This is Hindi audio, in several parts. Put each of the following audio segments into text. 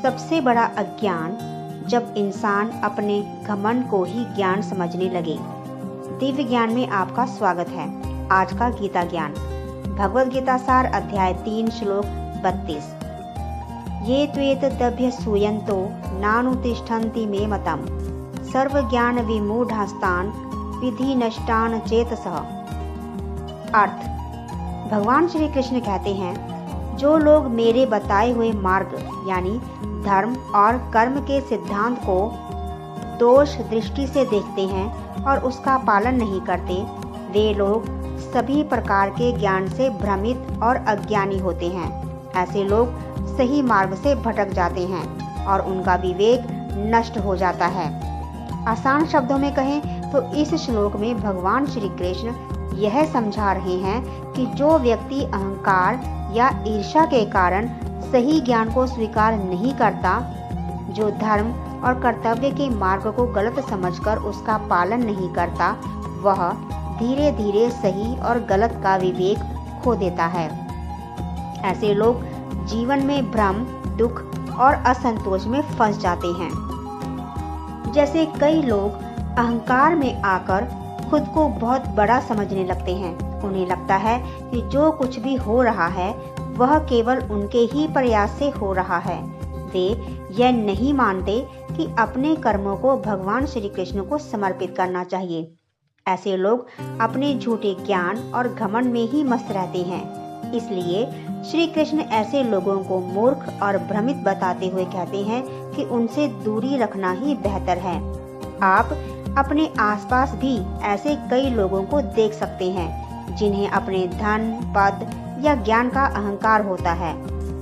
सबसे बड़ा अज्ञान जब इंसान अपने घमंड को ही ज्ञान समझने लगे। दिव्य ज्ञान में आपका स्वागत है। आज का गीता ज्ञान भगवद गीता सार अध्याय 3 श्लोक 32। ये त्वेतदभ्य सूयन्तो नानुतिष्ठन्ति मे मतम् सर्व ज्ञान विमूढ़ास्तान विधि नष्टान चेतसः। अर्थ, भगवान श्री कृष्ण कहते हैं, जो लोग मेरे बताए हुए मार्ग यानी धर्म और कर्म के सिद्धांत को दोष दृष्टि से देखते हैं और उसका पालन नहीं करते, वे लोग सभी प्रकार के ज्ञान से भ्रमित और अज्ञानी होते हैं। ऐसे लोग सही मार्ग से भटक जाते हैं और उनका विवेक नष्ट हो जाता है। आसान शब्दों में कहें तो इस श्लोक में भगवान श्री कृष्ण यह समझा रहे हैं कि जो व्यक्ति अहंकार या ईर्ष्या के कारण सही ज्ञान को स्वीकार नहीं करता, जो धर्म और कर्तव्य के मार्ग को गलत समझकर उसका पालन नहीं करता, वह धीरे धीरे सही और गलत का विवेक खो देता है। ऐसे लोग जीवन में भ्रम, दुख और असंतोष में फंस जाते हैं। जैसे कई लोग अहंकार में आकर खुद को बहुत बड़ा समझने लगते हैं। उन्हें लगता है कि जो कुछ भी हो रहा है वह केवल उनके ही प्रयास से हो रहा है। वे यह नहीं मानते कि अपने कर्मों को भगवान श्री कृष्ण को समर्पित करना चाहिए। ऐसे लोग अपने झूठे ज्ञान और घमंड में ही मस्त रहते हैं। इसलिए श्री कृष्ण ऐसे लोगों को मूर्ख और भ्रमित बताते हुए कहते हैं कि उनसे दूरी रखना ही बेहतर है। आप अपने आसपास भी ऐसे कई लोगों को देख सकते हैं जिन्हें अपने धन, पद या ज्ञान का अहंकार होता है।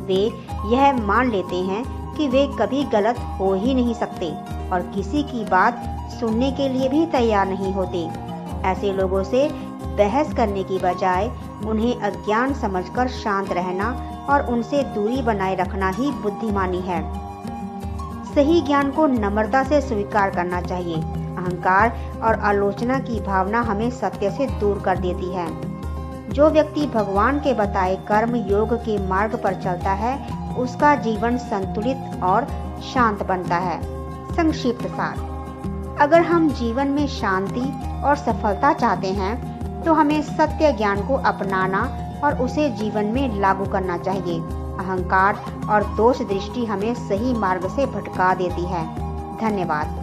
वे यह मान लेते हैं कि वे कभी गलत हो ही नहीं सकते और किसी की बात सुनने के लिए भी तैयार नहीं होते। ऐसे लोगों से बहस करने की बजाय उन्हें अज्ञान समझकर शांत रहना और उनसे दूरी बनाए रखना ही बुद्धिमानी है। सही ज्ञान को नम्रता से स्वीकार करना चाहिए। अहंकार और आलोचना की भावना हमें सत्य से दूर कर देती है। जो व्यक्ति भगवान के बताए कर्म योग के मार्ग पर चलता है, उसका जीवन संतुलित और शांत बनता है। संक्षिप्त सार, अगर हम जीवन में शांति और सफलता चाहते हैं तो हमें सत्य ज्ञान को अपनाना और उसे जीवन में लागू करना चाहिए। अहंकार और दोष दृष्टि हमें सही मार्ग से भटका देती है। धन्यवाद।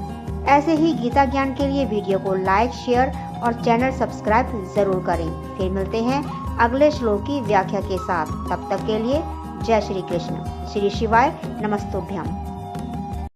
ऐसे ही गीता ज्ञान के लिए वीडियो को लाइक, शेयर और चैनल सब्सक्राइब जरूर करें। फिर मिलते हैं अगले श्लोक की व्याख्या के साथ। तब तक के लिए जय श्री कृष्ण। श्री शिवाय नमस्तुभ्यम।